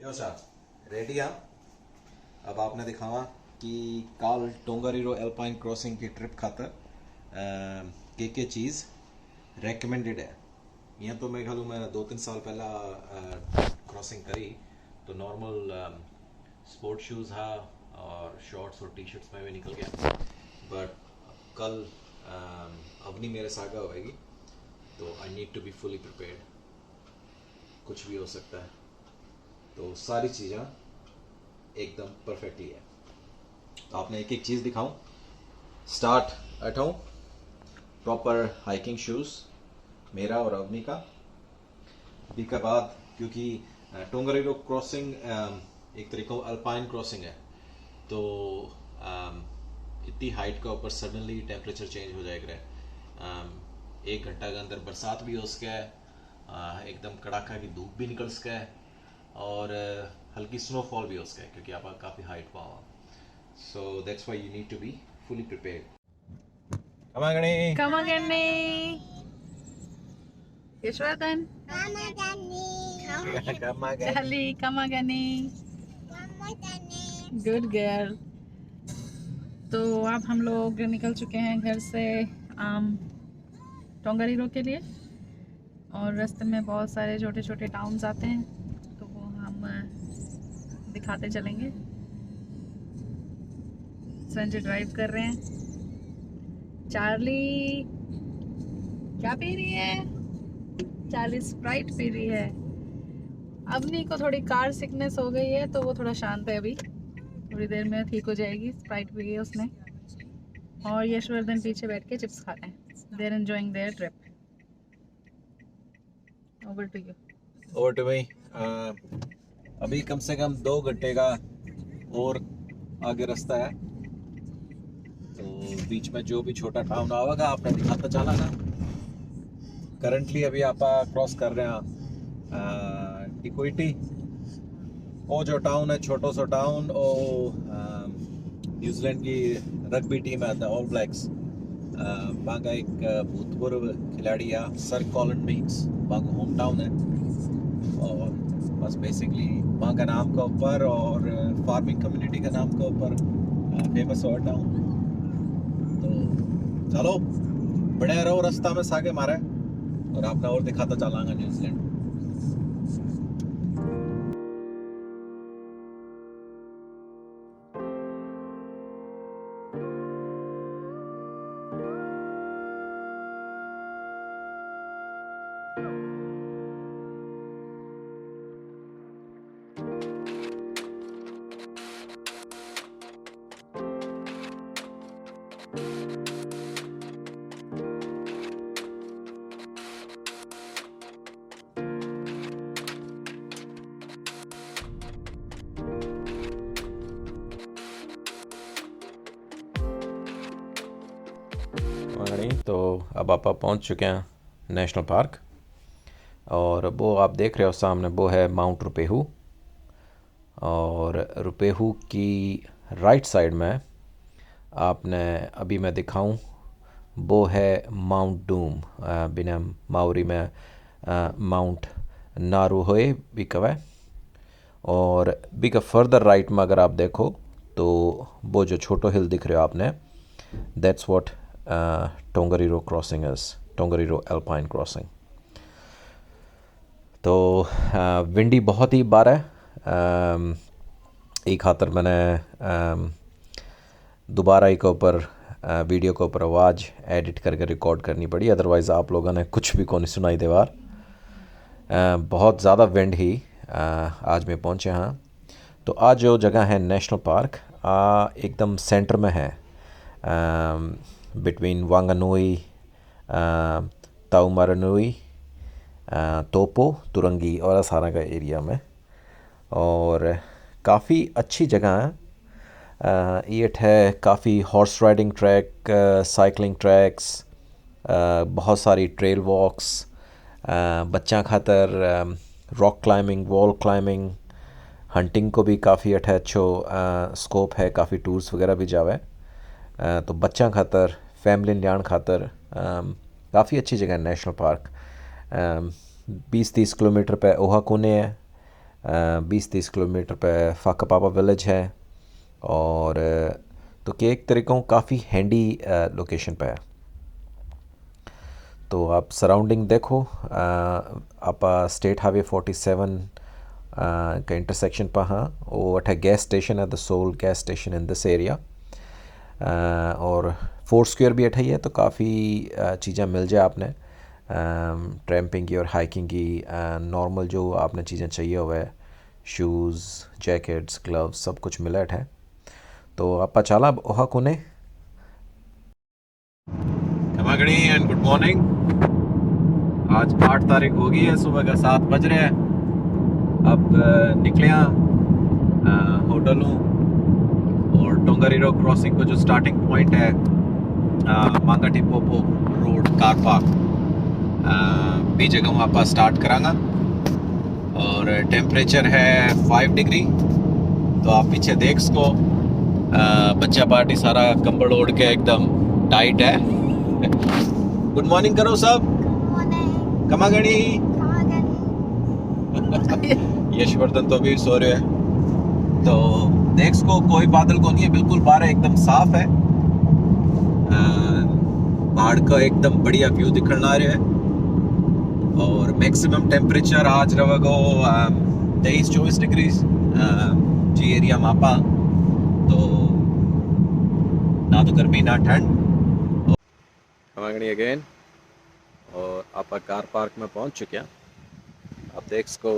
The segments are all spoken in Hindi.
यो सा रेडी हाँ। अब आपने दिखावा कि काल टोंगारीरो एल्पाइन क्रॉसिंग की ट्रिप खातर के चीज़ रेकमेंडेड है। यहाँ तो मैं ख्याल मैं 2-3 साल पहला क्रॉसिंग करी तो नॉर्मल स्पोर्ट शूज़ हा और शॉर्ट्स और टी शर्ट्स में भी निकल गया। बट कल अवनी मेरे सागा होएगी तो I need to be fully prepared. कुछ भी हो सकता है, तो सारी चीज़ें एकदम परफेक्टली है। तो आपने एक एक चीज़ दिखाऊं। Start at home, proper hiking shoes मेरा और अवनी का। भी के बाद क्योंकि टोंगारीरो क्रॉसिंग एक तरीका अल्पाइन क्रॉसिंग है तो इतनी हाइट का ऊपर सडनली टेम्परेचर चेंज हो जाएगा। 1 घंटा के अंदर बरसात भी हो सका है, एकदम कड़ाका की धूप भी निकल सका है और हल्की स्नोफॉल भी हो सका है क्योंकि आप काफ़ी हाइट पर हो। So that's why you need to be fully prepared. Kamagani Kamagani. Yashwardhan. Kamagani Charlie, Kamagani. Good girl. तो अब हम लोग निकल चुके हैं घर से टोंगारीरो के लिए और रास्ते में बहुत सारे छोटे छोटे टाउन्स आते हैं तो वो हम दिखाते चलेंगे। संजय ड्राइव कर रहे हैं। चार्ली क्या पी रही है? चार्ली स्प्राइट पी रही है। अवनी को थोड़ी कार सिकनेस हो गई है तो वो थोड़ा शांत है, अभी थोड़ी देर में ठीक हो जाएगी। स्प्राइट पी है उसने। और यशवर्धन पीछे बैठ के चिप्स खा रहे हैं। They are enjoying their trip. Over to you. Over to me. अभी कम से कम 2 घंटे का और आगे रास्ता है तो बीच में जो भी छोटा टाउन आवेगा आपने दिखाता चला ना। करंटली अभी आप क्रॉस कर रहे हैं टिकोइटी। वो जो टाउन है छोटो सा टाउन, और न्यूजीलैंड की रग्बी टीम है द ऑल ब्लैक्स। वहाँ का एक भूतपूर्व खिलाड़ी है सर कॉलिन मीक्स, वहाँ का होम टाउन है। और बस बेसिकली वहाँ का नाम के ऊपर और फार्मिंग कम्युनिटी का नाम के ऊपर फेमस हुआ टाउन। तो चलो बढ़िया रहो, रास्ता में सागे मारे और आपने और दिखाता चलांगा न्यूजीलैंड। तो अब आप पहुंच चुके हैं नेशनल पार्क और वो आप देख रहे हो सामने वो है माउंट रुपेहू। और रुपेहू की राइट साइड में आपने अभी मैं दिखाऊं वो है माउंट डूम, बिना माउरी में माउंट नारुहोए भी कहे। और भी का फर्दर राइट में अगर आप देखो तो वो जो छोटो हिल दिख रहे हो आपने, that's what Tongariro Crossing is, Tongariro Alpine Crossing. तो विंडी बहुत ही बार है, एक खातर मैंने दोबारा एक ऊपर वीडियो के ऊपर आवाज़ एडिट करके रिकॉर्ड करनी पड़ी, अदरवाइज़ आप लोगों ने कुछ भी कौन सुनाई देवार। बहुत ज़्यादा विंड ही आज में पहुँचे हाँ। तो आज जो जगह है नेशनल पार्क एकदम सेंटर में है, बिटवीन वांगानुई, ताउमारानुई, तोपो, तुरंगी और असारा का एरिया में। और काफ़ी अच्छी जगह है। ये है काफ़ी horse riding track, cycling tracks, बहुत सारी ट्रेल वॉक्स, बच्चा खातर rock climbing, wall climbing, hunting को भी काफ़ी अच्छो स्कोप है, काफ़ी टूर्स वगैरह भी जावे। तो बच्चा खातर, फैमिली ल्याण खातर काफ़ी अच्छी जगह है नेशनल पार्क। 20-30 किलोमीटर पे ओहाकुने है, 20-30 किलोमीटर पे फाकापापा विलेज है। और तो कि एक तरीक़ों काफ़ी हैंडी लोकेशन पे है। तो आप सराउंडिंग देखो, आप स्टेट हाईवे 47 का इंटरसेक्शन पर हाँ वो अठे गैस स्टेशन है, the sole gas station in this area. और फोर स्क्वायर भी अठे ही है, तो काफ़ी चीज़ें मिल जाए आपने ट्रैम्पिंग की और हाइकिंग की। नॉर्मल जो आपने चीज़ें चाहिए हुए शूज़, जैकेट्स, ग्लव्स सब कुछ मिला अठे। तो आप चला ओहा कोने कमागड़ी एंड गुड मॉर्निंग। आज 8 तारीख हो गई है, सुबह का 7 बज रहे हैं। अब निकले होटलों और टोंगारीरो क्रॉसिंग को जो स्टार्टिंग पॉइंट है मांगा टिपोपो रोड कार पार्क भी जगह आप स्टार्ट करांगा। और टेम्परेचर है 5 डिग्री। तो आप पीछे देख सको बच्चा पार्टी सारा कंबल ओढ़ के एकदम टाइट है। गुड मॉर्निंग करो सब। कमागड़ी यशवर्धन तो अभी सो रहे हैं। तो देख सको कोई बादल को नहीं है, बिल्कुल बाहर एकदम साफ है। पहाड़ का एकदम बढ़िया व्यू दिखने आ रहा है। और मैक्सिमम टेम्परेचर आज रहेगा 23-24 डिग्री जी एरिया मापा। तो ना तो गर्मी ना ठंड। अगेन और आप कार पार्क में पहुंच चुके हैं। आप देख सको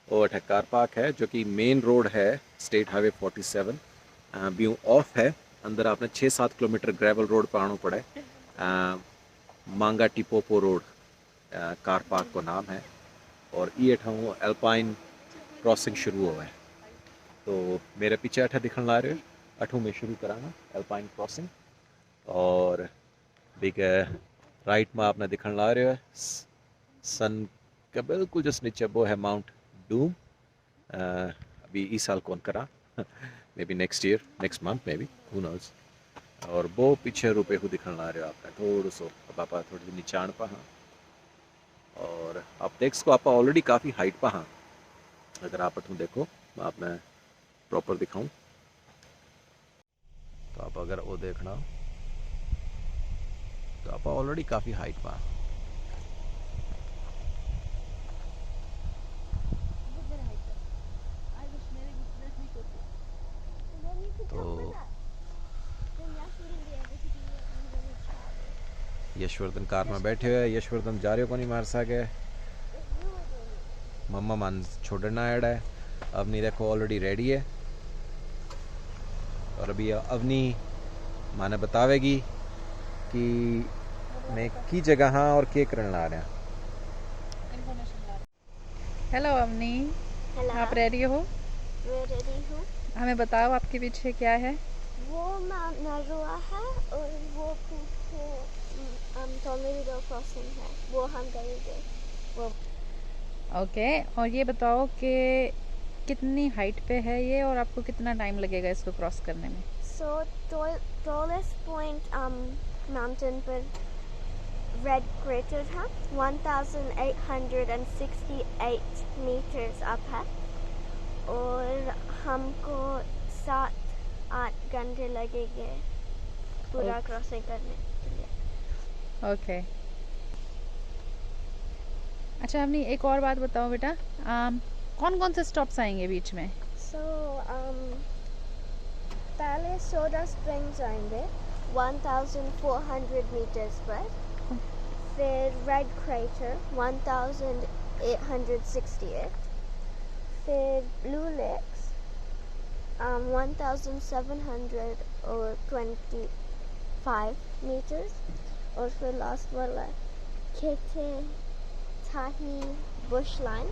वो कार पार्क है जो कि मेन रोड है स्टेट हाईवे 47 व्यू ऑफ है। अंदर आपने 6-7 किलोमीटर ग्रेवल रोड पर आना पड़े। मांगा टिपोपो रोड कार पार्क को नाम है। और ये अठाऊ एल्पाइन क्रॉसिंग शुरू हुआ है। तो मेरे पीछे अठा दिखने ला रहे हो, अठू में शुरू कराना एल्पाइन क्रॉसिंग। और बिग राइट में आपने दिखने ला रहे हो सन का बिल्कुल जस्ट नीचे वो है माउंट डूम। अभी इस साल कौन करा maybe next year, next month maybe, who knows. और वो पीछे रुपए को दिखने ला रहे हो आपने थोड़ा सो पापा थोड़ी निचान पा। और आप देख सको आप ऑलरेडी काफ़ी हाइट पा। अगर आप अठू देखो मैं आपने प्रॉपर दिखाऊं तो आप अगर वो देखना तो आप ऑलरेडी काफ़ी हाइट पा। तो यशवर्धन कार में बैठे हुए, यशवर्धन जा रहे को नहीं मार सके, मम्मा मान छोड़ना एड है। अवनी देखो ऑलरेडी रेडी है। और अभी अवनी माने बतावेगी कि मैं की जगह हाँ और के करने ला रहे हैं। हेलो अवनी, आप रेडी हो? मैं रेडी हूँ। हमें बताओ आपके पीछे क्या है? वो माउंट नरुआ है और वो पीछे टोंगारीरो क्रॉसिंग है, वो हम करेंगे वो। ओके, और ये बताओ कि कितनी हाइट पे है ये और आपको कितना टाइम लगेगा इसको क्रॉस करने में? सो टॉलेस्ट पॉइंट माउंटेन पर रेड क्रेटर है, 1868 मीटर्स अप है। और हमको 7-8 घंटे लगेंगे पूरा क्रॉसिंग करने के लिए। ओके। अच्छा हमने एक और बात बताओ बेटा, कौन कौन से स्टॉप्स आएंगे बीच में? पहले सोडा स्प्रिंग्स आएंगे 1400 मीटर्स पर। फिर रेड क्रेटर 1868। फिर ब्लू लेक्स 1725 मीटर्स। और फिर लास्ट वाला खेते थाही बुश लाइन,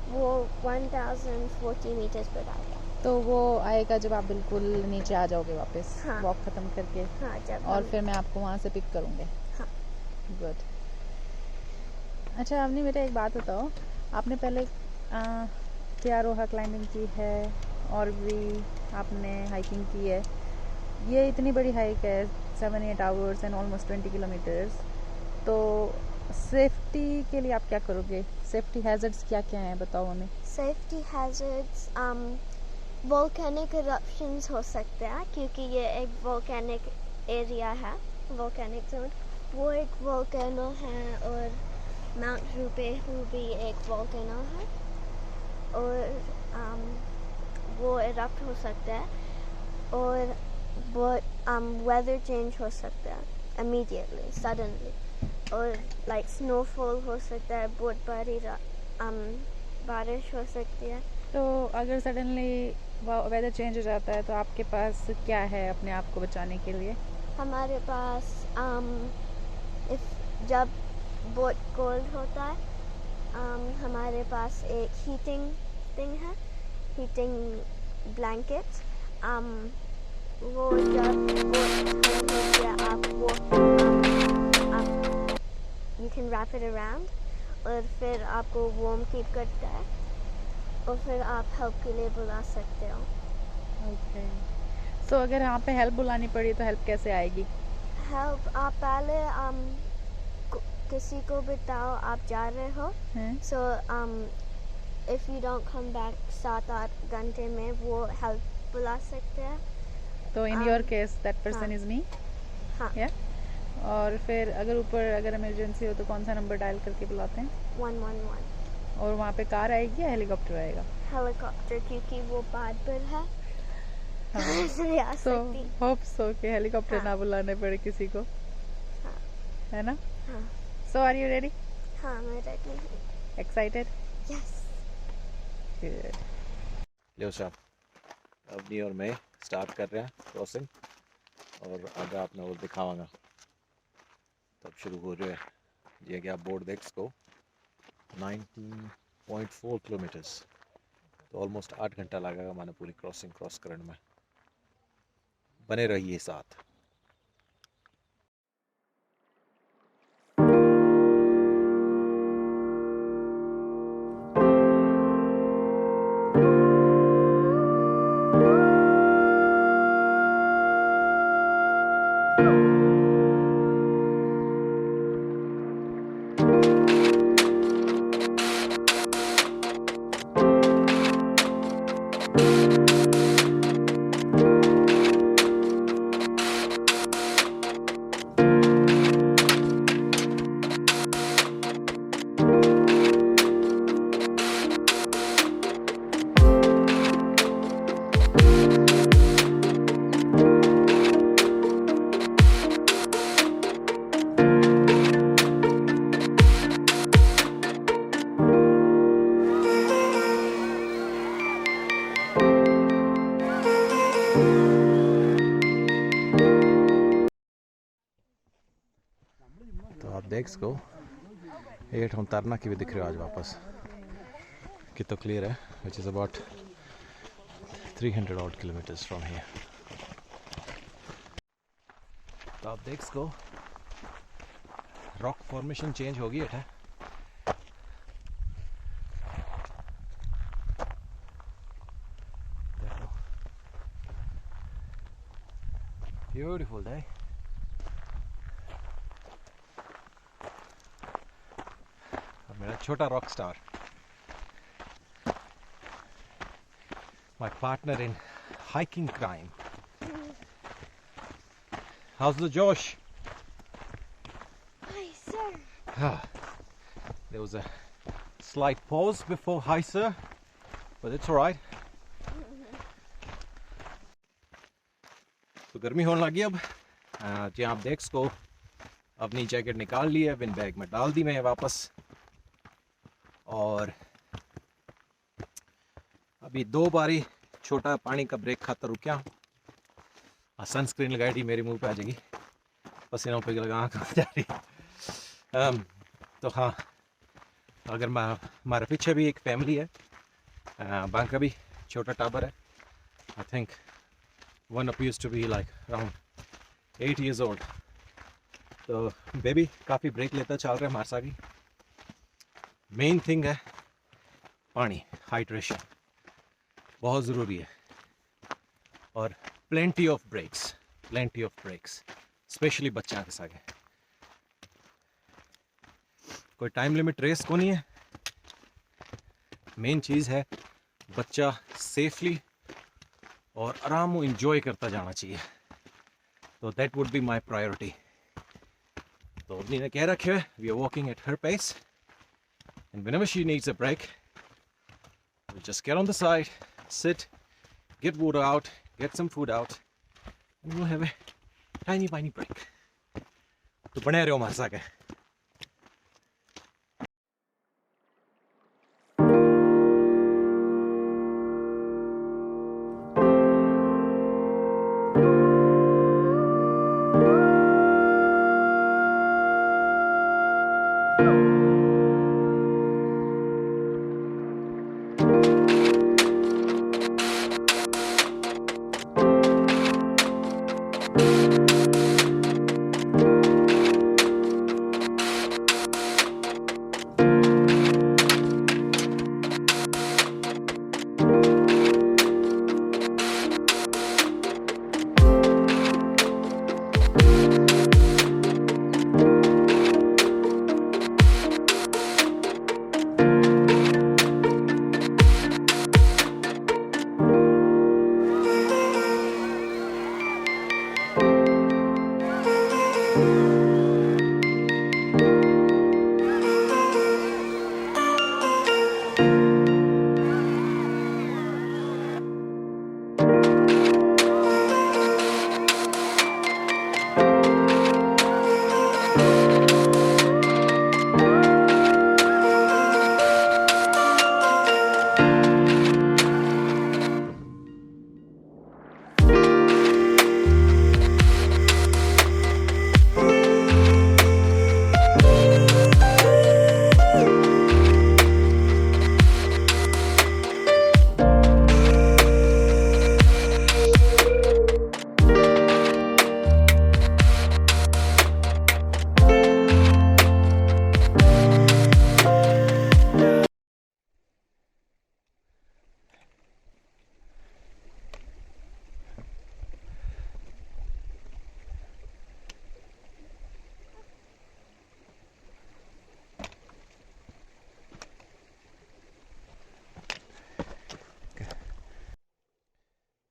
वो 1040 मीटर्स पर आएगा। तो वो आएगा जब आप बिल्कुल नीचे आ जाओगे वापस, हाँ। वॉक खत्म करके। हाँ, जब और फिर मैं आपको वहाँ से पिक करूँगी। हाँ। गुड। अच्छा आपने बेटा एक बात बताओ, आपने पहले क्या रोहा क्लाइंबिंग की है और भी आपने हाइकिंग की है। ये इतनी बड़ी हाइक है 7-8 आवर्स एंड ऑलमोस्ट 20 किलोमीटर्स। तो सेफ्टी के लिए आप क्या करोगे? सेफ्टी हैजर्ड्स क्या क्या हैं बताओ हमें। Safety hazards, volcanic eruptions हो सकते हैं क्योंकि ये एक volcanic area है, volcanic zone। वो एक volcano है और Mount Rubehu भी एक volcano है और वो erupt हो सकता है और weather change हो सकता है immediately, suddenly। और like snowfall हो सकता है, बहुत बड़ी बारिश हो सकती है। तो अगर सडनली वेदर चेंज हो जाता है तो आपके पास क्या है अपने आप को बचाने के लिए? हमारे पास जब बहुत कोल्ड होता है हमारे पास एक हीटिंग थिंग है, हीटिंग ब्लैंकेट। वो जब बहुत ठंड होती है आप you can wrap it around और फिर आपको वार्म कीप करता है और फिर आप हेल्प के लिए बुला सकते हो। ओके। सो अगर यहाँ पे हेल्प बुलानी पड़ी तो हेल्प कैसे आएगी? हेल्प आप पहले किसी को बताओ आप जा रहे हो। हैं? So if you don't come back 7-8 घंटे में वो हेल्प बुला सकते हैं। तो in your case that person हाँ। Is me. हाँ। या और फिर अगर ऊपर अगर इमरजेंसी हो तो कौन सा नंबर डायल करके बुलाते हैं? 111 और वहाँ पे कार आएगी या हेलीकॉप्टर आएगा? हेलीकॉप्टर क्योंकि वो बाद पर है हाँ। इसलिए आ सो सकती। होप सो कि हेलीकॉप्टर हाँ। ना बुलाने पड़े किसी को, हाँ। है ना? हाँ। सो आर यू रेडी? हाँ मैं रेडी हूँ। एक्साइटेड? यस। गुड। लियो साहब, अपनी और मैं स्टार्ट कर रहे हैं क्रॉसिंग और आगे आपने वो दिखावांगा तब शुरू हो रहा है। ये कि आप बोर्ड देख सको 19.4 किलोमीटर्स, तो ऑलमोस्ट 8 घंटा लगेगा मैंने पूरी क्रॉसिंग क्रॉस करने में। बने रहिए साथ। तो आप देख सको एट हम तरना की भी दिख रहे हो आज वापस कि तो क्लियर है, which is about 300 odd kilometers from here। तो आप देख सको रॉक फॉर्मेशन चेंज होगी है। देखो ब्यूटीफुल डे। मेरा छोटा rock star, my partner in hiking crime। How's the Josh? Hi sir। There was a slight pause before hi sir, but it's alright। तो गर्मी होने लगी अब। जी आप देख सको अपनी जैकेट निकाल ली है, विन बैग में डाल दी मैं वापस, और अभी 2 बारी छोटा पानी का ब्रेक खातर रुकिया हूँ। सनस्क्रीन लगाई थी मेरे मुंह पे आ जाएगी, पसीनों पे लगा आँख जा रही। तो हाँ, अगर हमारे पीछे भी एक फैमिली है, बैंक का भी छोटा टाबर है। I think one appears to be like around 8 years old। तो बेबी काफ़ी ब्रेक लेता चल रहा है हमारे साथ ही। मेन थिंग है पानी, हाइड्रेशन बहुत ज़रूरी है, और प्लेंटी ऑफ ब्रेक्स स्पेशली बच्चा के साथ। कोई टाइम लिमिट रेस को नहीं है, मेन चीज़ है बच्चा सेफली और आराम को इंजॉय करता जाना चाहिए, तो that would be my priority. तो अवनी ने कह रखे है we are walking at her pace and whenever she needs a break we just get on the side, sit, get water out, get some food out, and we'll have a tiny break. तो बने रहो हमारे साथ।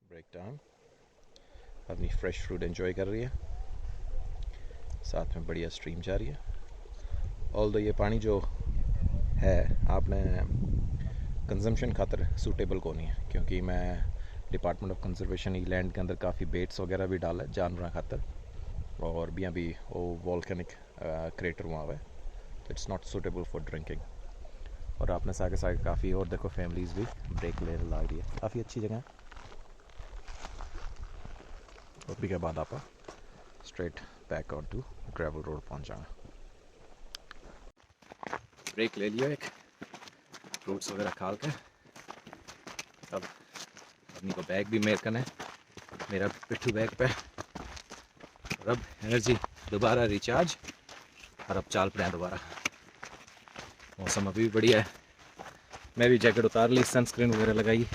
ब्रेक टाइम, अपनी फ्रेश फ्रूट एंजॉय कर रही है, साथ में बढ़िया स्ट्रीम जा रही है। ऑल्दो ये पानी जो है आपने कंजम्पशन खातर सूटेबल को नहीं है, क्योंकि मैं डिपार्टमेंट ऑफ कंजर्वेशन ईलैंड के अंदर काफ़ी बेट्स वगैरह भी डाला है जानवर खातर, और भी वो वॉल्केनिक क्रेटर वहाँ है, तो it's not suitable for drinking. और आपने सागे सागे काफ़ी और देखो फैमिलीज़ भी ब्रेक ले लग रही है, काफ़ी अच्छी जगह है। और भी के बाद आप straight back on to gravel road पहुँच जाना। ब्रेक ले लिया, एक फ्रूट्स वगैरह खाल के, अब अपनी को बैग भी मेरे कने, मेरा पिट्ठू बैग पे, और अब एनर्जी दोबारा रिचार्ज, और अब चाल पड़े दोबारा। मौसम अभी भी बढ़िया है, मैं भी जैकेट उतार ली, सनस्क्रीन वगैरह लगाई,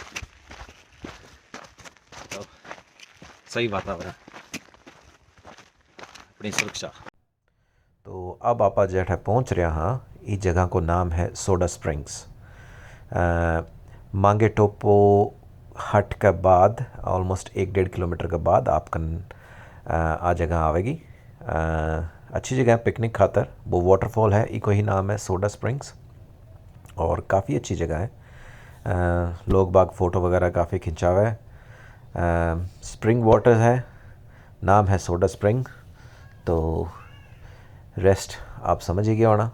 तो सही वातावरण, अपनी सुरक्षा। तो अब आप जेठा पहुंच रहे हाँ, इस जगह को नाम है सोडा स्प्रिंग्स। मांगे टोपो हट के बाद ऑलमोस्ट 1-1.5 किलोमीटर के बाद आपका आ जगह आवेगी। अच्छी जगह है पिकनिक खातर, वो वाटरफॉल है, इको ही नाम है सोडा स्प्रिंग्स, और काफ़ी अच्छी जगह है। लोग बाग फ़ोटो वगैरह काफ़ी खिंचावा है। स्प्रिंग वाटर है, नाम है सोडा स्प्रिंग, तो रेस्ट आप समझ ही गया होना।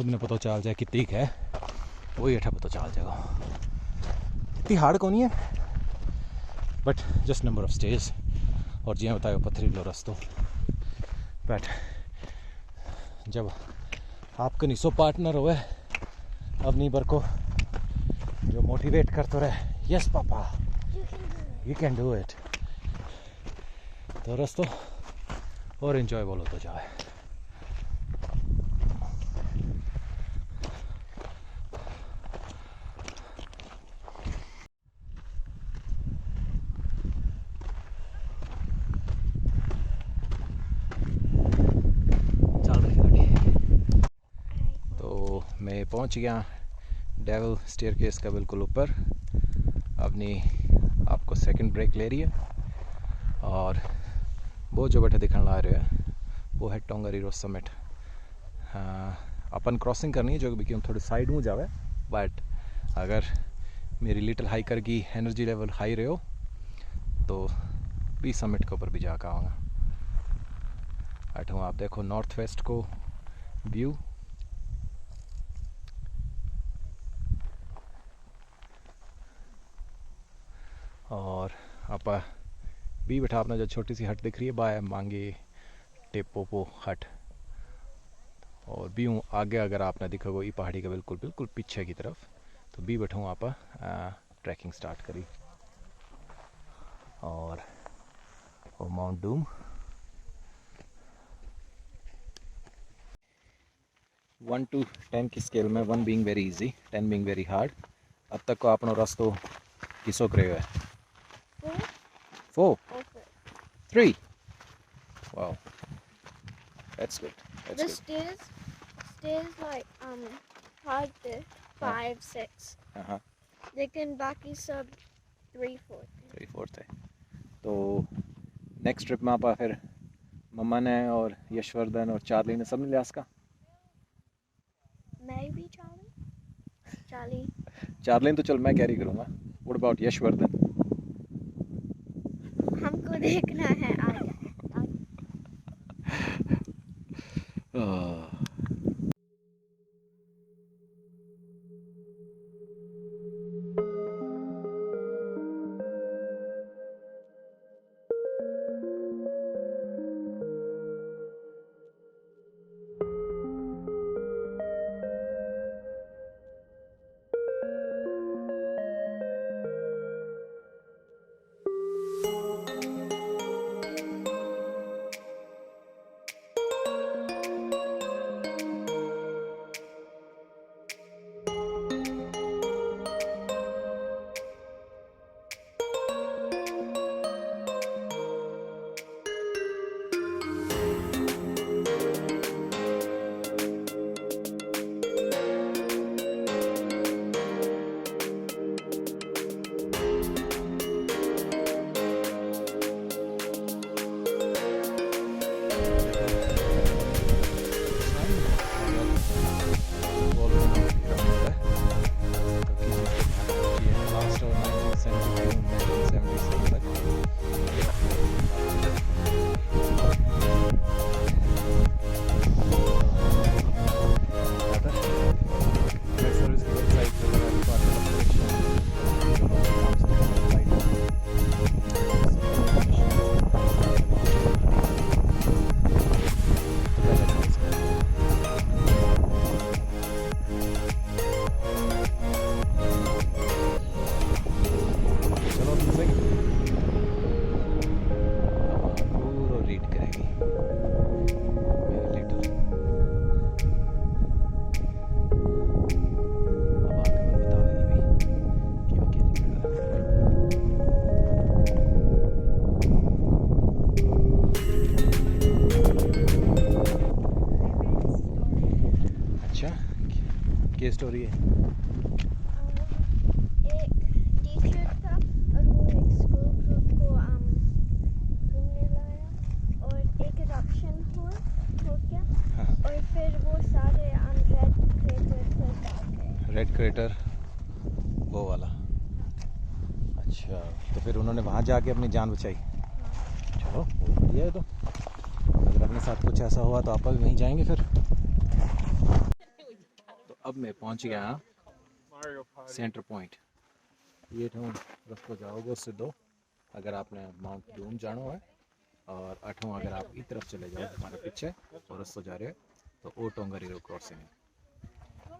तुमने पता चल जाए कि तीक है वही अठा पता चल जाएगा। इतनी हार्ड को नहीं है but just number of stage और जिया बताया पथरीलो रस्तो। बट जब आपका निसो पार्टनर होए अपनी बर को जो मोटिवेट करते रहे, yes papa you can do it, तो रस्तो और एंजॉयबल होता जाए। मैं पहुंच गया डेविल स्टेयरकेस का बिल्कुल ऊपर। अपनी आपको सेकंड ब्रेक ले रही है और वो जो बैठे दिखने ला रहे हैं वो है टोंगारीरो समिट। अपन क्रॉसिंग करनी है जो कि थोड़ी साइड में जावे, बट अगर मेरी लिटिल हाइकर की एनर्जी लेवल हाई रहे हो तो भी समिट के ऊपर भी जाकर आऊँगा। अठों आप देखो नॉर्थ वेस्ट को व्यू, और आप भी बैठा अपना जो छोटी सी हट दिख रही है बाय मांगे टेपोपो हट। और भी हूँ आगे अगर आपने दिखोगे ये पहाड़ी के बिल्कुल बिल्कुल पीछे की तरफ, तो भी बैठा हूँ आप ट्रैकिंग स्टार्ट करी। और माउंट डूम 1 to 10 की स्केल में 1 being very easy, 10 being very hard. अब तक को अपनो रास्तो किसो करे है? 4 3 wow, that's good, that's The good. stairs like hard to 5 6 लेकिन बाकी सब 3/4 है। तो नेक्स्ट ट्रिप में आप फिर मम्मा ने और यशवर्धन और चार्ली ने सब ने लिया इसका। मैं भी चार्ली तो चल मैं कैरी करूँगा। What about Yashvardhan? हमको देखना है आगे। क्या स्टोरी है? एक टीचर था और वो एक स्कूल ग्रुप को घूमने लाया और एक eruption हो गया। हाँ। और फिर वो सारे रेड क्रेटर पे जा गए। रेड क्रेटर वो वाला? अच्छा, तो फिर उन्होंने वहाँ जाके अपनी जान बचाई। चलो बहुत बढ़िया है। तो अगर अपने साथ कुछ ऐसा हुआ तो आप भी वहीं जाएंगे फिर। अब मैं पहुंच गया सेंटर पॉइंट। ये ठूँ रस्तो जाओगे सीधो अगर आपने माउंट डूम जाना है, और अठों अगर आप इस तरफ चले जाओ हमारे पीछे और रस्तो जा रहे हो तो वो टोंगा रिवर क्रॉसिंग है।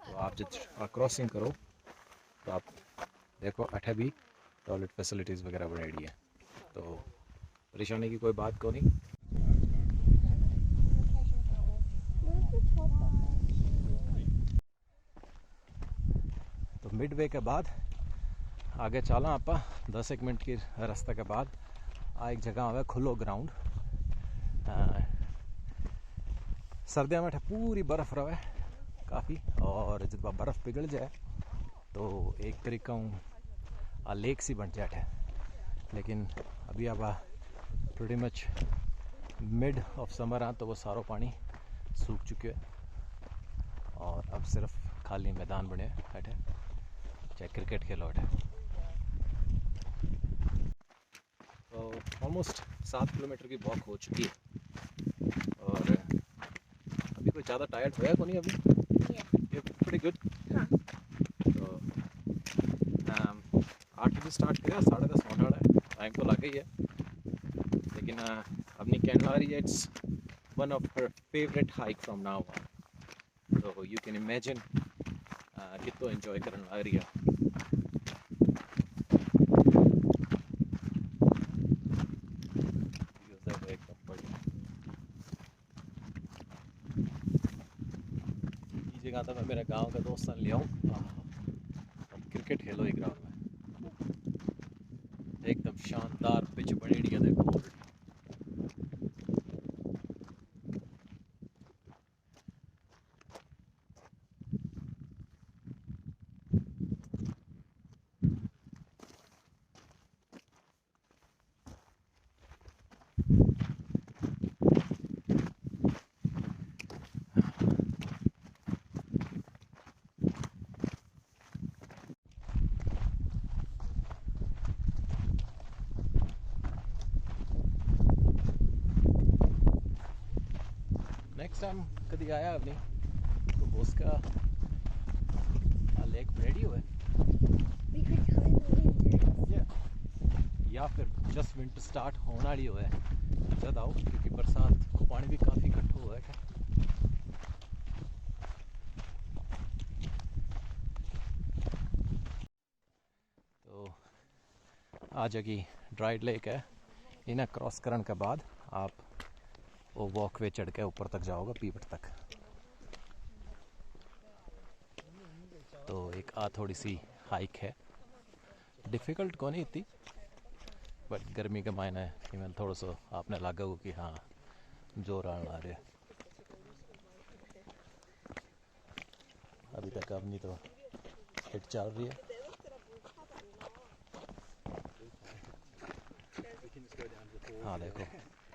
तो आप जब क्रॉसिंग करो तो आप देखो अठे भी टॉयलेट फैसिलिटीज़ वगैरह बनाई है, तो परेशानी की कोई बात को नहीं। तो मिड वे के बाद आगे चला आप 10 मिनट की रास्ते के बाद आ एक जगह आवे खुलो ग्राउंड। सर्दियों में पूरी बर्फ़ रहे काफ़ी, और जब बर्फ़ पिघल जाए तो एक तरीका लेक सी बन जाए। लेकिन अभी अब pretty much mid of summer आ तो वो सारो पानी सूख चुके हैं और अब सिर्फ खाली मैदान बने बैठे चाहे क्रिकेट खेलो बैठे। तो ऑलमोस्ट 7 किलोमीटर की वॉक हो चुकी है और अभी कोई ज़्यादा टायर्ड होया को नहीं अभी। ये प्रीटी गुड। तो 8 बजे स्टार्ट किया, 10:30 होने वाला है, टाइम तो लगा ही है। लेकिन अपनी कहने लग रही है it's one of her favourite hike from now on. तो यू कैन इमेजिन कितना एंजॉय करने लग रही है। जगह था मैं मेरे गांव का दोस्त ले आऊँ, क्रिकेट खेलो एक ग्राउंड में। एकदम शानदार पिच बनी है देखो। नेक्स्ट टाइम कभी आया अपनी तो उसका लेक रेडी हुआ है या फिर जस्ट विंटर स्टार्ट होने वाली हुआ है जब आओ, क्योंकि बरसात को पानी भी काफ़ी इकट्ठा हुआ है। तो आ जगी ड्राइड लेक है, इन्हें क्रॉस करने के बाद आप वो वॉकवे चढ़ के ऊपर तक जाओगे पीपट तक। तो एक थोड़ी सी हाइक है, डिफ़िकल्ट को नहीं इतनी, बट गर्मी के मायने इवन थोड़ा सा आपने लगा हो कि हाँ जोर आने आ रहे। अभी तक अपनी तो हिट चल रही है। हाँ देखो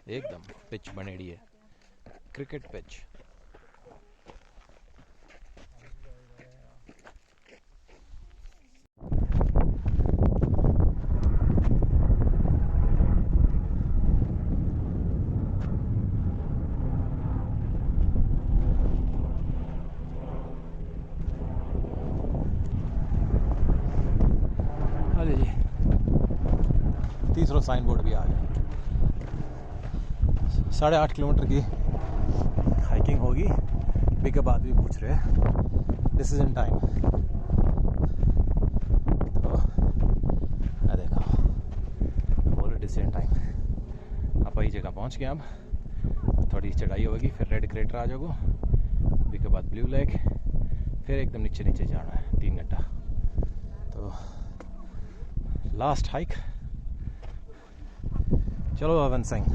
एकदम पिच बनेड़ी है, क्रिकेट पिच। अरे जी तीसरा साइन बोर्ड भी आ गया। 8.5 किलोमीटर की हाइकिंग होगी। अभी के बाद भी पूछ रहे हैं दिस इज इन टाइम। तो देखो ऑलरेडी इज इन टाइम। आप वही जगह पहुंच गए। अब थोड़ी चढ़ाई होगी, फिर रेड क्रेटर आ जाओगे, अभी के बाद ब्लू लेक, फिर एकदम नीचे नीचे जाना है 3 घंटा। तो लास्ट हाइक। चलो अवन सिंह।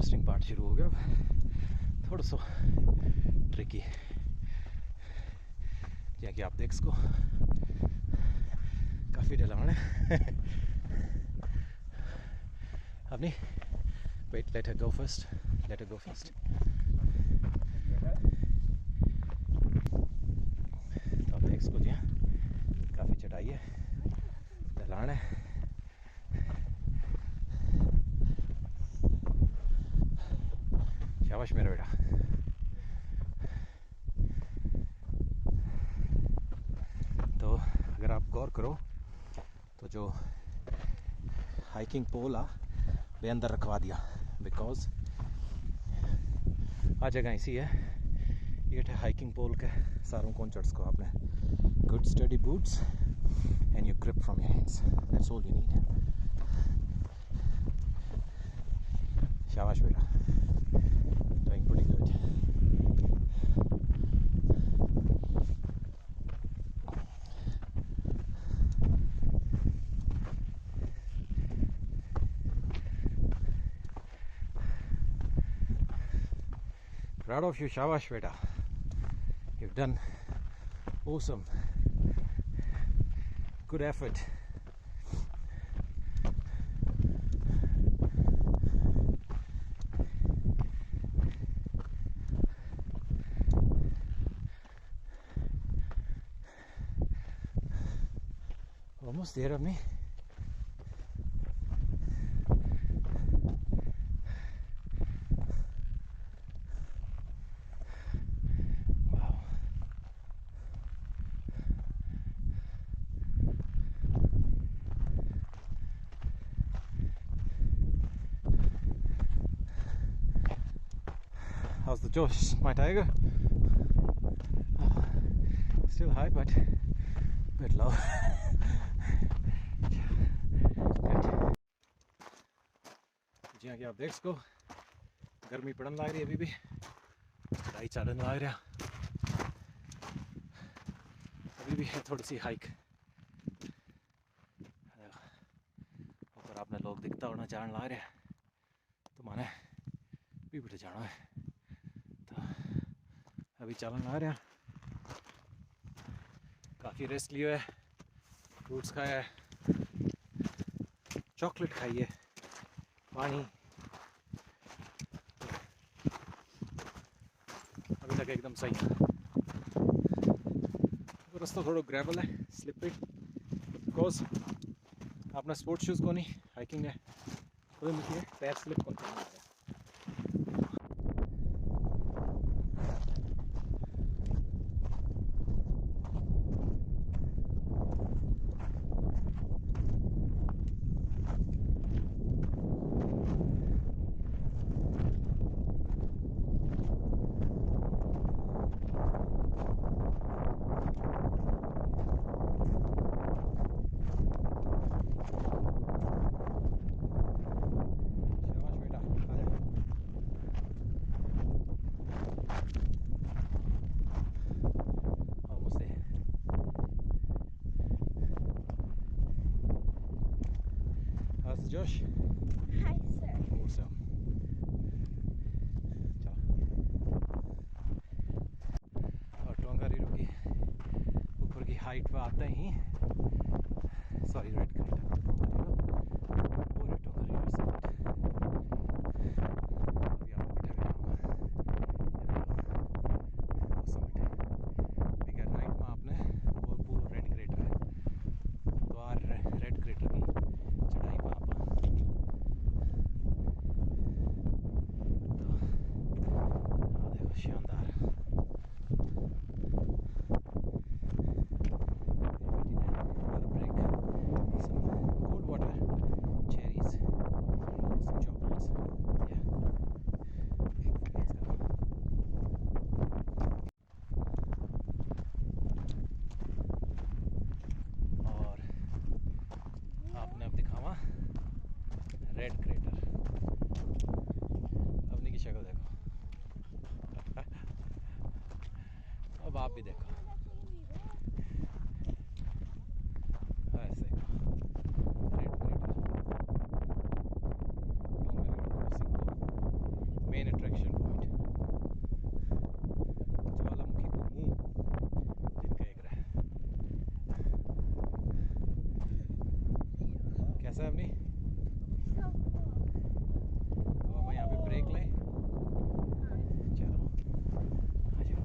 इंटरेस्टिंग पार्ट शुरू हो गया अब, थोड़ा सा ट्रिकी। या कि आप देख सको काफ़ी डलाना है। अब नहीं, वेट, लेट हर गो फर्स्ट, लेट हर गो फर्स्ट। तो आप देख सको जी, काफ़ी चढ़ाई है, ढलान है। शाबाश मेरा बेटा। तो अगर आप गौर करो तो जो हाइकिंग पोल आ वे अंदर रखवा दिया, बिकॉज आ जगह ऐसी है ये हाइकिंग पोल के सारों कौन चढ़ सको आपने good study boots and you grip from your hands, that's all you need. शाबाश बेटा, doing pretty good. Proud of you, shabash beta. You've done awesome. Good effort. Almost there of me. How's the Josh, my tiger? Still high, but a bit low. Good. जी हाँ, कि आप देख सको गर्मी पड़न लग रही है, अभी भी चढ़ाई चढ़न लग रहा, अभी भी है थोड़ी सी हाइक। ऊपर आपने लोग दिखता होना चढ़न लग रहा, तो माने भी बेटे जाना है, तो अभी चलन लग रहा। काफ़ी रेस्ट लिया है, फ्रूट्स खाया है, चॉकलेट खाई है, पानी, अभी तक एकदम सही है। रास्ता थोड़ा ग्रेवल है, स्लिपरी, बिकॉज आपने स्पोर्ट्स शूज़ को नहीं हाइकिंग है, खुद मिलती है, पैर स्लिप को नहीं। Josh? Hi, sir. Awesome. और टोंगारीरो की ऊपर की हाइट पे आते ही, सॉरी रेड क्रेटर, पूरे टोंगारीरो समिट अभी आप बैठे हुए वो समिट है, बिकॉज राइट में आपने वो पूरा रेड क्रेटर है, तो आ रेड क्रेटर की चढ़ाई पर आप शानदार। Cold water, cherries, some chocolates. Yeah. Let's go. और आपने अब दिखावा रेड क्रेटर, अपनी की शक्ल देखो। अब आप भी देखो, ऐसे रेड क्रेटर टोंगारीरो क्रॉसिंग को कैसा है अपनी? So cool. अब आप यहाँ पे ब्रेक लें। चलो आ जाओ,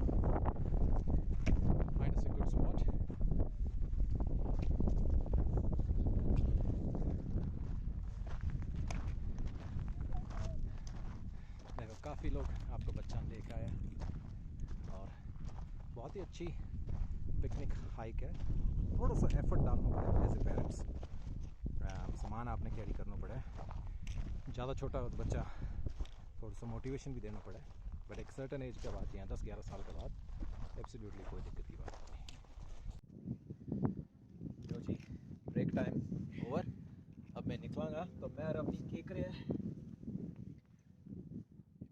find us a good spot. देखो काफ़ी लोग आपको बच्चा लेकर आया और बहुत ही अच्छी पिकनिक हाइक है। थोड़ा सा एफर्ट डालना पड़ेगा एज ए पेरेंट्स, सामान आपने कैरी करना पड़े। ज़्यादा छोटा हो तो बच्चा थोड़ा सा मोटिवेशन भी देना पड़े, बट एक सर्टन एज के बाद या 10-11 साल के बाद एब्सोल्युटली कोई दिक्कत की बात नहीं। लो जी, ब्रेक टाइम ओवर। अब मैं निकलांगा तो मैं और अपनी केक रहे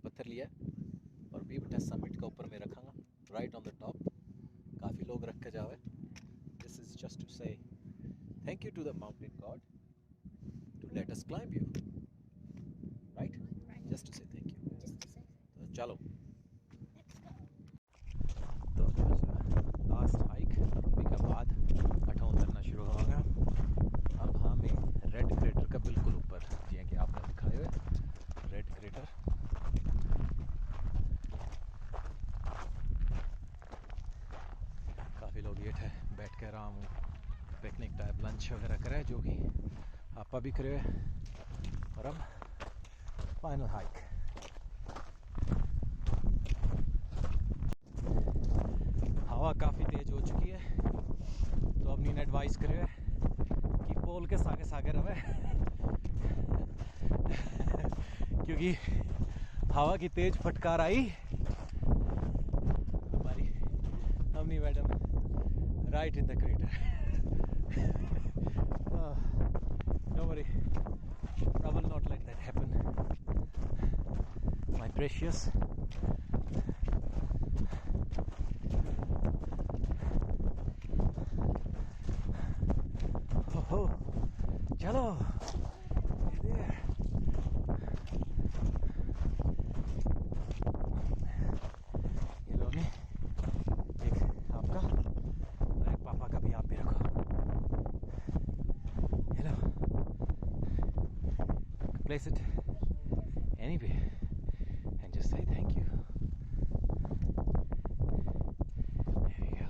पत्थर लिया और बीबटा समिट का ऊपर में रखांगा, राइट ऑन द टॉप। काफ़ी लोग रख के जावे। This is just to say thank you to the mountain god to let us climb you, right? Just to say thank you. Just a second. तो चलो, Let's go. तो लास्ट हाइक रुपी का बाद अठा उतरना शुरू होगा। अब हमें रेड क्रेटर का बिल्कुल ऊपर, जियां कि आपने दिखाए हुए रेड क्रेटर। काफ़ी लोग ये थे बैठ के आराम पिकनिक टाइप लंच वगैरह करे, जो कि आपा भी करे। और अब फाइनल हाइक। हवा काफ़ी तेज हो चुकी है, तो अपनी ने एडवाइस करे कि पोल के सागे सागे रहे क्योंकि हवा की तेज फटकार आई। हमारी हमनी madam right in the crater. Don't worry, I will not let that happen, my precious. Oh, चलो there. ये लो ने एक आपका और एक पापा का भी, आप भी रखो। Hello, place it anywhere and just say thank you. There we go.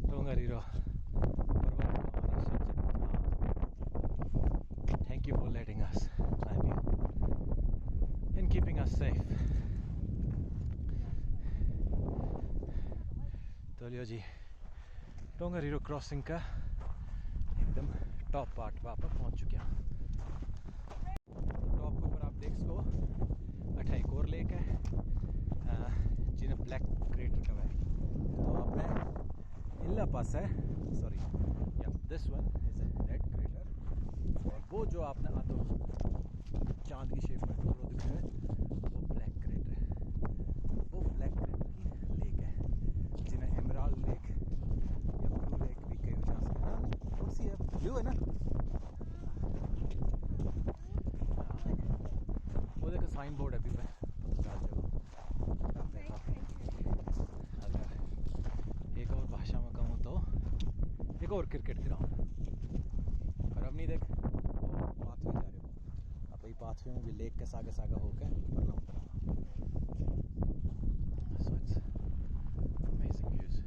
Tongariro thank you for letting us climb you and keeping us safe. तो लियो जी, टोंगारीरो क्रॉसिंग का एकदम टॉप पार्ट पर आप पहुंच चुके हैं। टॉप के ऊपर आप देख सको अठा एक और लेक है जिन्हें ब्लैक क्रेटर का है। तो आपने इल्ला पास है, सॉरी या this one is a red crater, और वो जो आपने आतो चांद की शेप में टुकड़ों दिख रहा है वो ब्लैक क्रेटर है। वो ब्लैक क्रेटर की लेक है जिन्हें एमराल्ड लेक या ब्लू लेक भी कहे जा सकते हैं। कौन सी है? ब्लू है ना? वो देखो साइन बोर्ड है अभी पे। अगर एक और भाषा में कहूँ तो एक और क्रिकेट ग्राउंड। और अब नहीं देख वो पाथवे जा रहे हो, अब ये पाथवे में भी लेक के सागे सागा होकर ऊपर ना उतरना। So it's amazing views.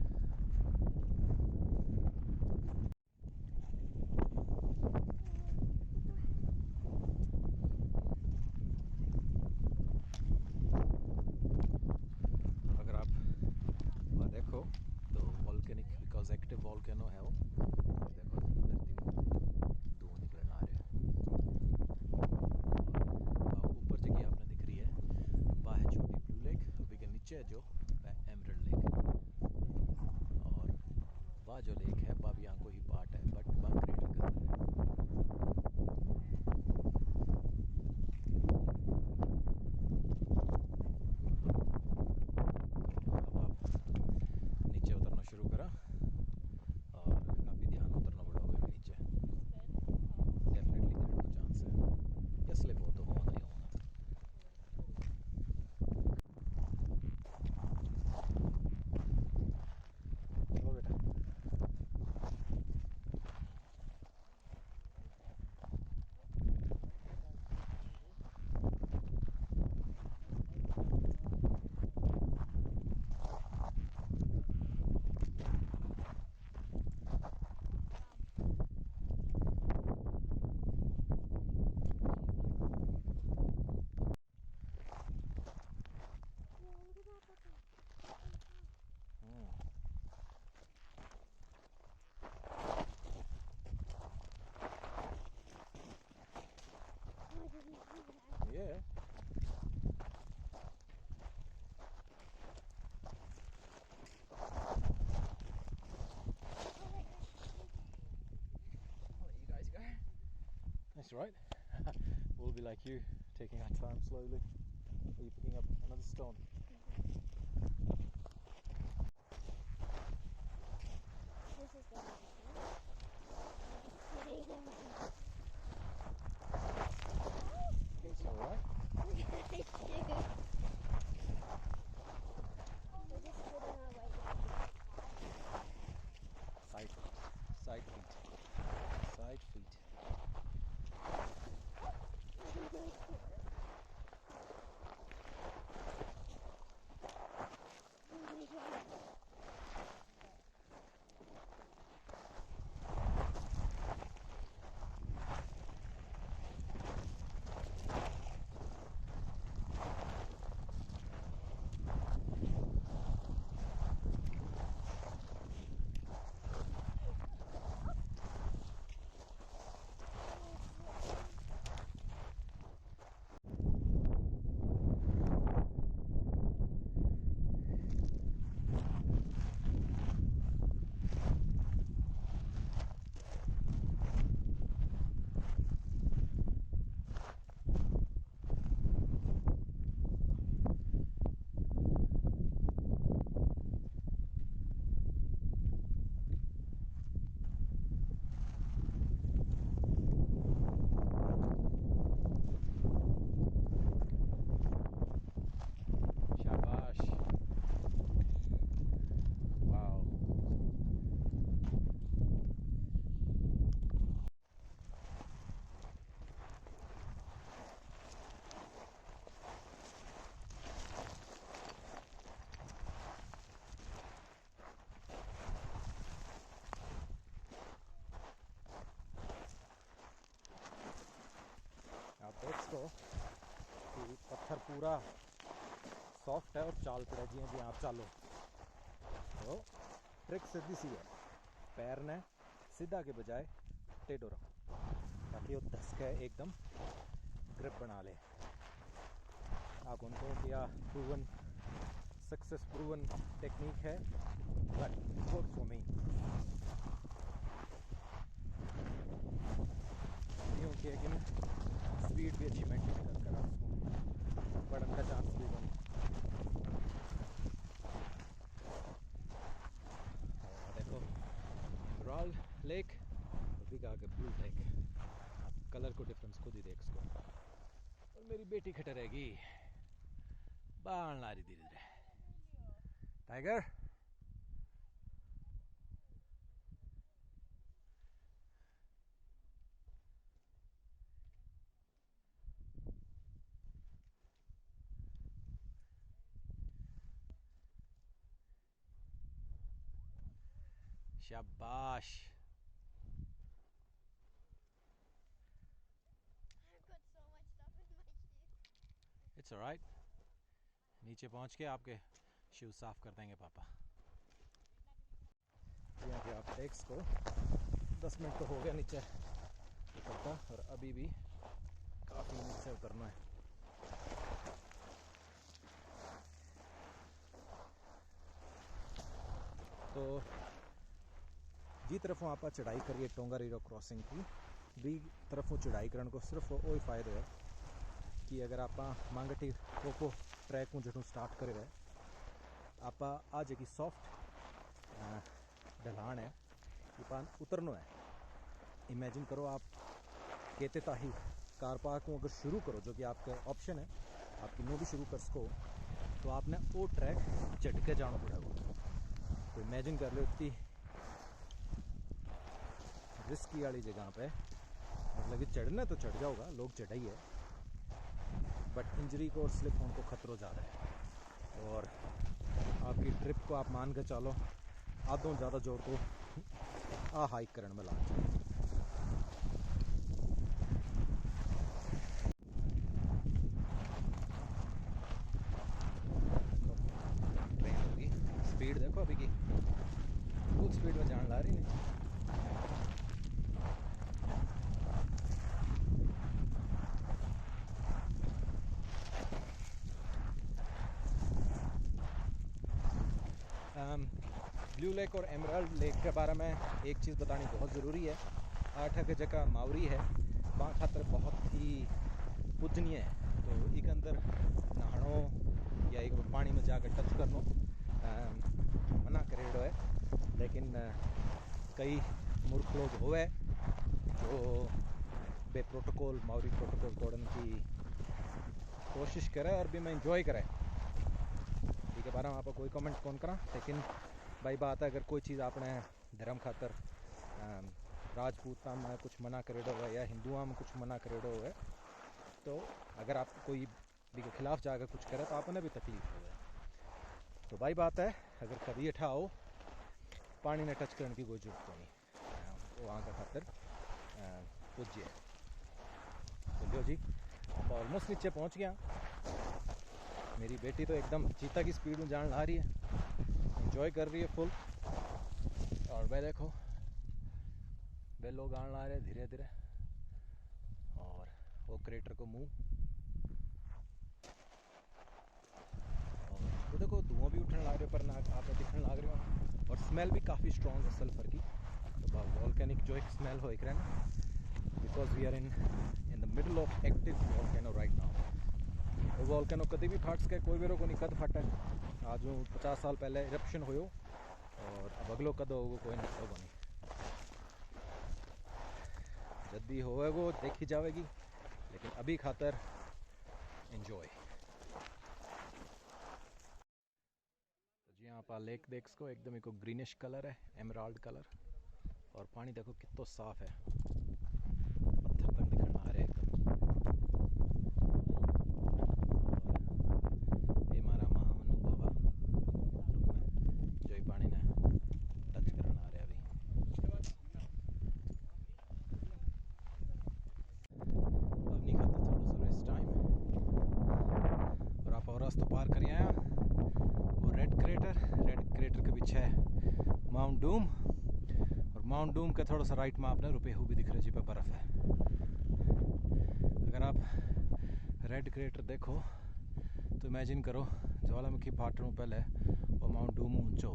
अगर आप वहाँ देखो तो वॉल्केनिक, बिकॉज एक्टिव वॉल्केनो है वो। देखो धरती में धुआं निकलना आ रहा है। और ऊपर जगह आपने दिख रही है वह है छोटी ब्लू लेक, अभी के नीचे है जो एमरल्ड लेक। और वह जो लेक है वह भी यहाँ को ही पार्ट है, बट वह क्रेटर के अंदर है। अब आप नीचे उतरना शुरू करा और काफ़ी ध्यान उतरना पड़ोगे भी नीचे। डेफिनेटली गिरने का चांस है या स्लिप हो तो होगा ही होगा। चलो बेटा, That's right. We'll be like you, taking our time slowly. Are you picking up another stone? This is the It's alright. We're just putting our way down. Side feet. Side feet. Side feet. आप देख सको कि पत्थर पूरा सॉफ्ट है और चाल पड़े जी जी आप चालो तो ट्रिक सीधी सी है पैर ने सीधा के बजाय टेढ़ो रखो ताकि वो धसके एकदम ग्रिप बना ले आप उनको क्या प्रूवन सक्सेस प्रूवन टेक्निक है बट गुड फॉर मी क्योंकि स्पीड भी अच्छी मेंटेन कर कर उसको बढ़ने का चांस भी बने और देखो रॉल लेक भी कहा कि ब्लू लेक आप कलर को डिफरेंस खुद ही देख सको और मेरी बेटी खटे रहेगी बाल नारी धीरे धीरे टाइगर शाबाश I've got so much stuff in my shoes. It's alright नीचे पहुंच के आपके शूज साफ कर देंगे पापा यहाँ पे आप टेक्स को 10 मिनट तो हो गया नीचे उतरता और अभी भी काफ़ी नीचे उतरना है तो जी तरफों आप चढ़ाई करिए टोंगारीरो क्रॉसिंग की बी तरफों चढ़ाई करने को सिर्फ वही फायदो है कि अगर आप मांगटी कोको ट्रैक में जो स्टार्ट करे रहे आप आ जी सॉफ्ट ढलान है ये उतरना है इमेजिन करो आप कहते ताही कार पार्क को अगर शुरू करो जो कि आपका ऑप्शन है आपकी नो भी शुरू कर सको तो आपने वो ट्रैक चढ़ के जाना पड़ेगा तो इमेजिन कर लो इतनी रिस्की वाली जगह पे मतलब कि चढ़ना तो चढ़ जाओगा लोग चढ़ा ही है बट इंजरी को और स्लिप होने को खतरा ज़्यादा है और आपकी ट्रिप को आप मान के चलो आधों ज़्यादा जोर तो हाइक करने में लाग जाए ट्रेन होगी स्पीड देखो अभी की बहुत स्पीड में जान ला रही है ब्लू लेक और एमराल्ड लेक के बारे में एक चीज़ बतानी बहुत ज़रूरी है 8 की जगह मावरी है मां खातर बहुत ही पूजनीय है। तो एक अंदर नहाणो या एक पानी में जाकर टच करनो मना करेड़ो है, लेकिन कई मूर्ख लोग होवे जो बे प्रोटोकॉल मावरी प्रोटोकॉल तोड़ने की कोशिश करे और भी मैं इंजॉय करे। ठीक है, बारे में आप कोई कमेंट कौन करा, लेकिन भाई बात है अगर कोई चीज़ आपने धर्म खातर राजपूता में कुछ मना करेडो है या हिंदुओं में कुछ मना करेडो है, तो अगर आप कोई भी के खिलाफ जाकर कुछ करे तो आपने भी तकलीफ हो। तो भाई बात है अगर कभी अठा हो पानी ने टच करने की कोई जरूरत नहीं, वो वहाँ का खातर पूज्य है। तो लो जी, आप ऑलमोस्ट नीचे पहुँच गया। मेरी बेटी तो एकदम चीता की स्पीड में जान ला रही है, एंजॉय कर रही है फुल। और वह देखो वे लोग आने ला रहे धीरे धीरे, और वो क्रेटर को मुंह, और तो देखो धुआं भी उठने लग रहे पर ना आप दिखने लग रहे हो, और स्मेल भी काफ़ी स्ट्रॉन्ग है सल्फर की। तो वॉल्केनिक जो एक स्मेल हो एक रहा है, because we are in the middle of active volcano right now. वो वॉल्केनो कभी भी फाट सके, कोई बेरो को नहीं कद फटा। आज 50 साल पहले इरप्शन हो, और अब अगलो कद होगा कोई नहीं होगा नहीं। जब भी होगा वो देखी जाएगी, लेकिन अभी खातर एंजॉय। तो जी यहाँ पर लेक देख सको, एकदम एक ग्रीनिश कलर है, एमराल्ड कलर, और पानी देखो कितना साफ है, पत्थर तक दिखना आ रहा है एकदम। और ये हमारा महाअनुभव जो ही पानी ने टच करना आ रहा है अभी। अब नहीं खाता थोड़ा सा रेस्ट टाइम, और आप और रास्ता पार कर आया वो रेड क्रेटर के पीछे है माउंट डूम, और माउंट डूम के थोड़ा सा राइट में आपने रुपये भी दिख रहे जी पे बर्फ़ है। अगर आप रेड क्रेटर देखो तो इमेजिन करो ज्वालामुखी फाटनों पहले और माउंट डूम ऊंचो।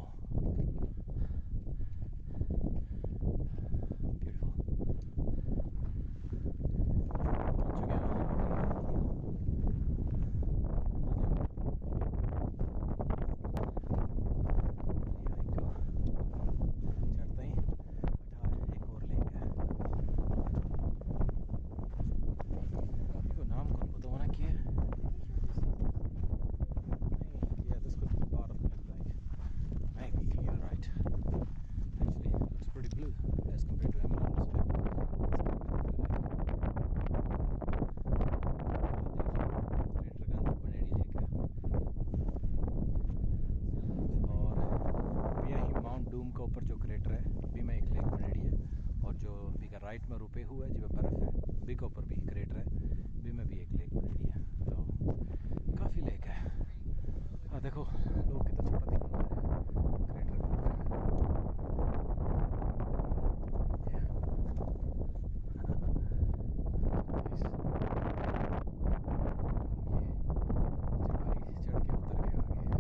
राइट में रुपए हुआ है जी बर्फ़ है, बी के ऊपर भी क्रेटर है, बी में भी एक लेक बनी है। तो काफ़ी लेक है। हाँ देखो लोग कितना छोटा दिख रहा है क्रेटर के ऊपर। चढ़ के उतर के आ गए।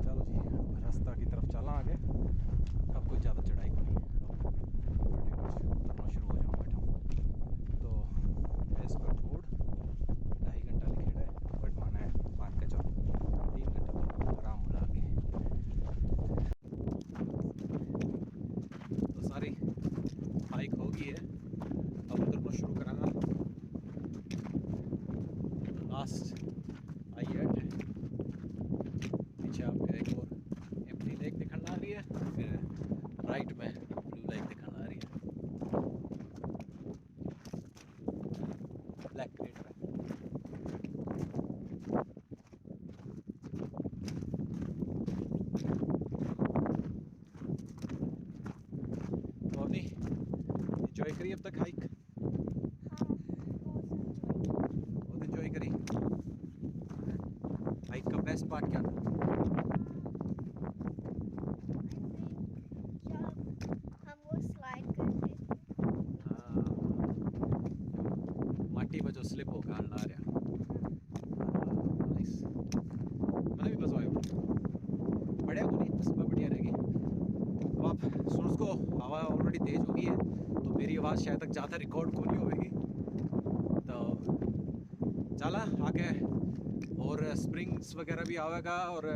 चलो जी रास्ता की तरफ चला आगे, अब कोई ज़्यादा चढ़ाई को नहीं, उतरना शुरू हो जाऊँ बैठा। तो एज पर बोर्ड 2.5 घंटा लिखेड़ा है, बट माना मान के चलो 3 घंटा तो आराम हो लागे। तो सारी हाइक हो गई है, अब उतरना शुरू करांगा। लास्ट आई है, पीछे आपको एक और एम्प्टी लेक दिखने आ रही है, फिर राइट में ब्लू लेक दिखने आ रही है, ब्लैक क्रेटर है। तो अपनी एंजॉय करी अब तक हाइक, बहुत एंजॉय करी। हाइक का बेस्ट पार्ट क्या था? में जो स्लिप हो गाल ला रहा, नाइस। मैंने भी मजा आया, बढ़िया को नहीं बस बढ़िया रहेगी। अब आप सुन, उसको हवा ऑलरेडी तेज हो गई है, तो मेरी आवाज़ शायद तक ज़्यादा रिकॉर्ड को नहीं होगी। तो चला आगे और स्प्रिंग्स वगैरह भी आवेगा और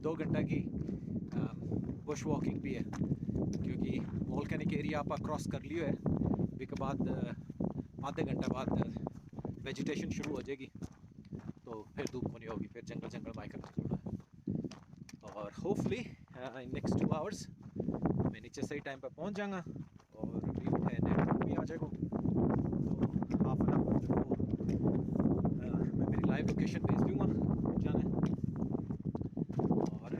2 घंटे की बुश वॉकिंग भी है, क्योंकि वोल्केनिक एरिया आप क्रॉस कर लियो है उसके बाद आधे घंटे बाद वेजिटेशन शुरू हो जाएगी, तो फिर धूप होनी होगी, फिर जंगल जंगल बाइक करना है। और होपफुली इन नेक्स्ट 2 आवर्स मैं नीचे सही टाइम पर पहुंच जाऊंगा और व्यू है नेटवर्क भी आ जाएगा। तो हाफ एन आवर मैं मेरी लाइव लोकेशन भेज दूँगा जाना है, और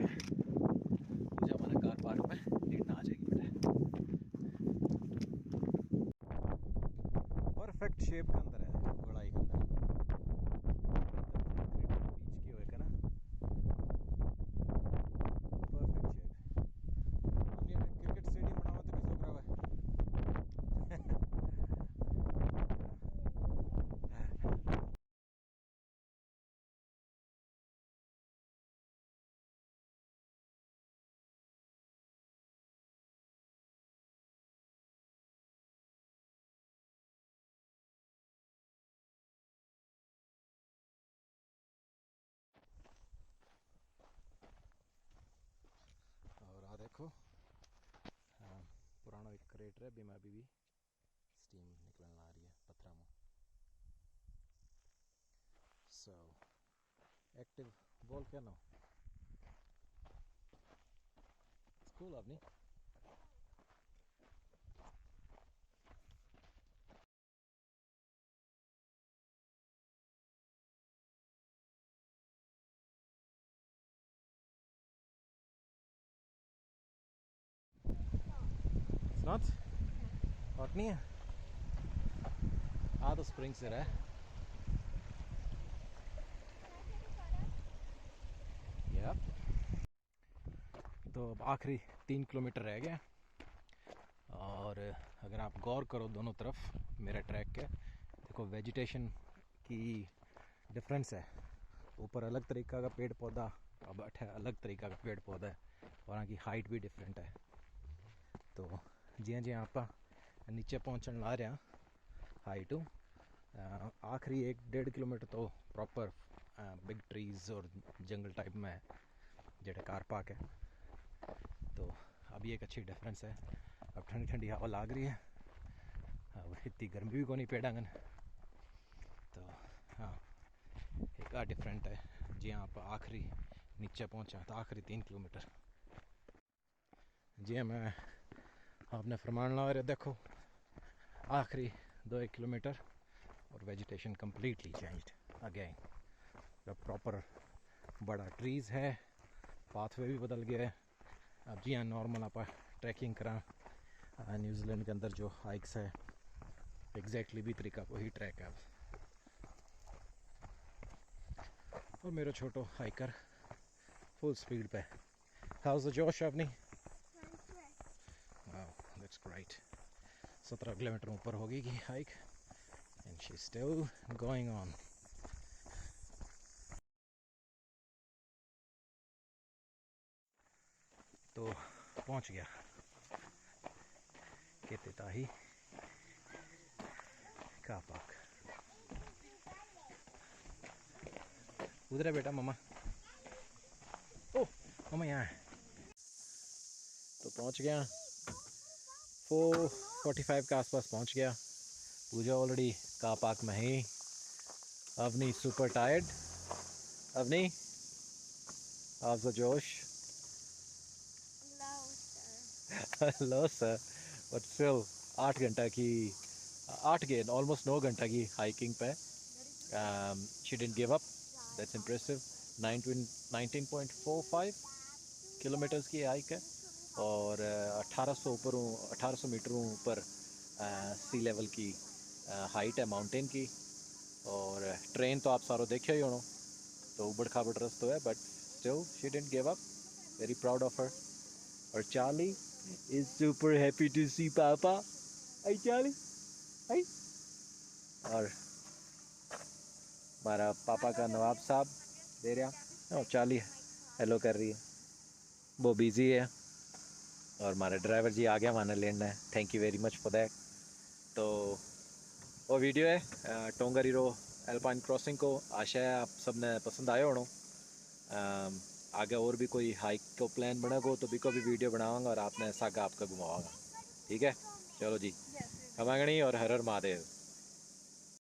मुझे हमारे कार पार्क में लेटना आ जाएगी बेटा। परफेक्ट शेप के अंदर है गोड़ाई के अंदर, बीच की होएगा ना, परफेक्ट शेप। दुनिया में क्रिकेट स्टेडियम बना हुआ तो किसको करा हुआ है। और आ देखो पुराना एक क्रेटर है, भी में अभी भी स्टीम निकलने आ रही है पत्थर में। सो एक्टिव वोल्केनो कूल अपनी। नॉट हॉट नहीं है, तो स्प्रिंग से रहा है। तो अब आखिरी 3 किलोमीटर रह गया, और अगर आप गौर करो दोनों तरफ मेरे ट्रैक के, देखो वेजिटेशन की डिफरेंस है। ऊपर अलग तरीका का पेड़ पौधा, अब अलग तरीका का पेड़ पौधा है, और यहाँ की हाइट भी डिफरेंट है। तो जियां जियां आप नीचे पहुँचने ला रहे हैं हाइट आखिरी 1-1.5 किलोमीटर तो प्रॉपर बिग ट्रीज और जंगल टाइप में है जेड़ा कार पार्क है। तो अभी एक अच्छी डिफरेंस है, अब ठंडी ठंडी हवा लग रही है, अब इतनी गर्मी भी को नहीं पेड़ांगन। तो हाँ एक डिफरेंट है जी। आप आखिरी नीचे पहुँचा तो आखिरी 3 किलोमीटर जी मैं आपने फरमान ला रहे, देखो आखिरी 2-1 किलोमीटर और वेजिटेशन कम्प्लीटली चेंज्ड अगेन। जब प्रॉपर बड़ा ट्रीज़ है, पाथवे भी बदल गया है। अब जी हाँ नॉर्मल आप ट्रैकिंग करा न्यूजीलैंड के अंदर जो हाइक्स है एग्जैक्टली भी तरीका वही ट्रैक है। और मेरा छोटो हाइकर फुल स्पीड पे। हाउस द जोश अपनी? That's great. 17 किलोमीटर ऊपर होगी की hike and she still going on. तो पहुंच गया कहते ताही कार पार्क। उधर है बेटा मामा। ओह मामा यहाँ है। तो पहुंच गया 4:45 के आसपास पहुंच गया। पूजा ऑलरेडी कार पार्क में ही। Avni super tired. Avni how's the जोश? लो सर, बट स्टिल 8 घंटा की 8 के ऑलमोस्ट 9 घंटा की हाइकिंग पे she didn't give up, that's impressive. 19.45 kilometres की हाइक है और 1800 मीटर ऊपर सी लेवल की हाइट है माउंटेन की। और ट्रेन तो आप सारों देखे ही होनो, तो उबड़ खाबड़ रस्तो है, but still she didn't give up, very proud of her. और Charlie is super happy to see papa. आई चार्ली आई। और हमारा पापा का नवाब साहब दे रहा, चार्ली हेलो कर रही है, वो बिजी है। और हमारा ड्राइवर जी आ गया, हमारा लेना है, thank you very much for that. तो वो वीडियो है टोंगारीरो एल्पाइन क्रॉसिंग को। आशा है आप सब ने पसंद आया होना। आगे और भी कोई हाइक को प्लान बनेगा तो भी को भी वीडियो बनाऊंगा और आपने सागा आपका घुमाऊंगा। ठीक है, चलो जी, खमागणी और हर हर महादेव।